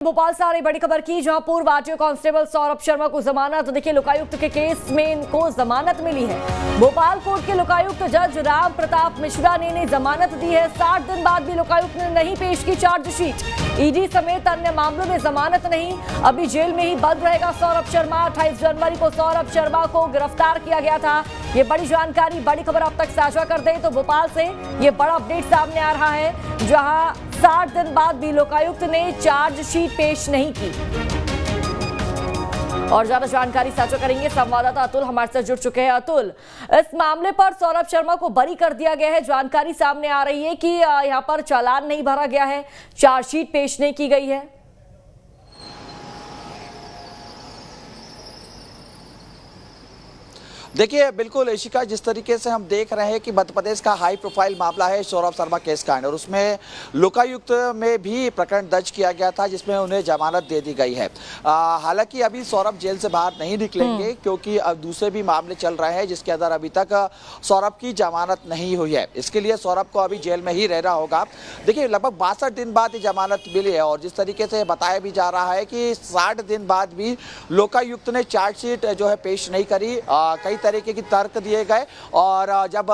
भोपाल से आ रही बड़ी खबर की, जहां पूर्व आरटीओ कांस्टेबल सौरभ शर्मा को जमानत। देखिए, लोकायुक्त के केस में इनको जमानत मिली है। भोपाल कोर्ट के लोकायुक्त जज राम प्रताप मिश्रा ने जमानत दी है। 60 दिन बाद भी लोकायुक्त ने नहीं पेश की चार्जशीट। ईडी समेत अन्य मामलों में जमानत नहीं, अभी जेल में ही बंद रहेगा सौरभ शर्मा। 28 जनवरी को सौरभ शर्मा को गिरफ्तार किया गया था। ये बड़ी जानकारी, बड़ी खबर अब तक साझा कर दे तो भोपाल से ये बड़ा अपडेट सामने आ रहा है, जहां 60 दिन बाद भी लोकायुक्त ने चार्जशीट पेश नहीं की। और ज्यादा जानकारी साझा करेंगे, संवाददाता अतुल हमारे साथ जुड़ चुके हैं। अतुल, इस मामले पर सौरभ शर्मा को बरी कर दिया गया है। जानकारी सामने आ रही है कि यहां पर चालान नहीं भरा गया है, चार्जशीट पेश नहीं की गई है। देखिए, बिल्कुल इशिका, जिस तरीके से हम देख रहे हैं कि मध्य प्रदेश का हाई प्रोफाइल मामला है सौरभ शर्मा केस कांड, और उसमें लोकायुक्त में भी प्रकरण दर्ज किया गया था जिसमें उन्हें जमानत दे दी गई है। हालांकि अभी सौरभ जेल से बाहर नहीं निकलेंगे क्योंकि अब दूसरे भी मामले चल रहे हैं जिसके अंदर अभी तक सौरभ की जमानत नहीं हुई है। इसके लिए सौरभ को अभी जेल में ही रहना होगा। देखिए, लगभग 62 दिन बाद ये जमानत मिली है, और जिस तरीके से बताया भी जा रहा है कि 60 दिन बाद भी लोकायुक्त ने चार्जशीट जो है पेश नहीं करी। कई तरीके की तर्क दिए गए, और जब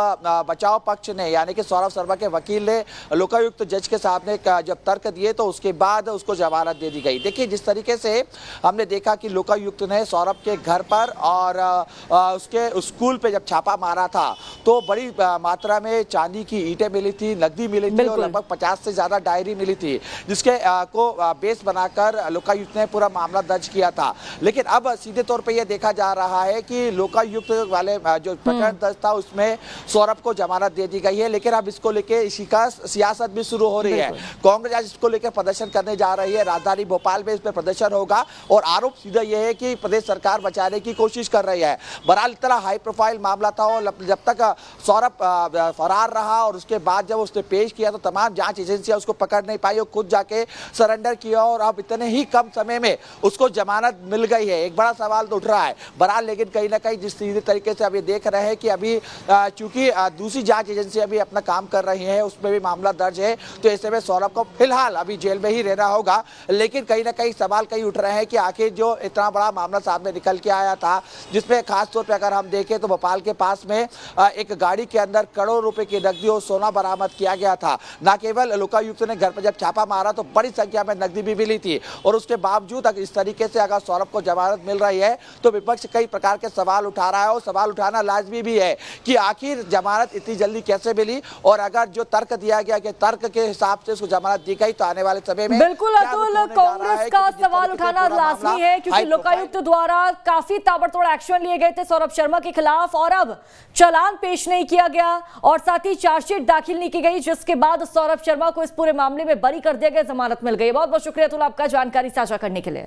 बचाव पक्ष ने यानी कि सौरभ शर्मा के वकील ने लोकायुक्त जज के सामने जब तर्क दिए तो उसके बाद उसको जमानत दे दी गई। देखिए, जिस तरीके से हमने देखा कि लोकायुक्त ने सौरभ के घर पर और उसके स्कूल पे जब छापा मारा था तो बड़ी मात्रा में चांदी की ईंटें मिली थी, नकदी मिली थी, और लगभग 50 से ज्यादा डायरी मिली थी, जिसके को बेस बनाकर लोकायुक्त ने पूरा मामला दर्ज किया था। लेकिन अब सीधे तौर पर यह देखा जा रहा है कि लोकायुक्त वाले जो प्रकरण दर्ज था उसमें सौरभ को जमानत दे दी गई है। लेकिन अब इसको लेके इसी का सियासत भी शुरू हो रही है। कांग्रेस आज इसको लेकर प्रदर्शन करने जा रही है। राजधानी भोपाल में इस पर प्रदर्शन होगा, और आरोप सीधा यह है कि प्रदेश सरकार बचाने की कोशिश कर रही है। बहरहाल इतना हाई प्रोफाइल मामला था, और जब तक सौरभ फरार रहा और उसके बाद जब उसने पेश किया तो तमाम जांच एजेंसियां उसको पकड़ नहीं पाई, और खुद जाके सरेंडर किया, और अब इतने ही कम समय में उसको जमानत मिल गई है। एक बड़ा सवाल तो उठ रहा है बहरहाल। लेकिन कहीं ना कहीं जिस तरीके से अब ये देख रहे हैं कि अभी चूंकि दूसरी जांच एजेंसी अभी अपना काम कर रही है, उसमें भी मामला दर्ज है, तो ऐसे में सौरभ को फिलहाल अभी जेल में ही रहना होगा। लेकिन कहीं ना कहीं सवाल कई उठ रहे हैं कि आखिर जो इतना बड़ा मामला सामने निकल के आया था, जिसमें खासतौर पर अगर हम देखें तो भोपाल के पास में एक गाड़ी के अंदर करोड़ों रुपए की नकदी और सोना बरामद किया गया था। न केवल लोकायुक्त ने घर पर जब छापा मारा तो बड़ी संख्या में नकदी भी मिली थी, और उसके बावजूद अगर इस तरीके से अगर सौरभ को जमानत मिल रही है तो विपक्ष कई प्रकार के सवाल उठा रहा है, और सवाल उठाना लाजमी भी है कि आखिर जमानत इतनी जल्दी कैसे मिली, और अगर जो तर्क दिया गया कि तर्क के हिसाब से उसको जमानत दी गई तो आने वाले समय में बिल्कुल अतुल, कांग्रेस का सवाल उठाना लाजमी है क्योंकि लोकायुक्त द्वारा काफी ताबड़तोड़ एक्शन लिए गए थे सौरभ शर्मा के खिलाफ, और अब चालान पेश नहीं किया गया और साथ ही चार्जशीट दाखिल नहीं की गई, जिसके बाद सौरभ शर्मा को इस पूरे मामले में बरी कर दिया गया, जमानत मिल गई। बहुत बहुत शुक्रिया अतुल आपका जानकारी साझा करने के लिए।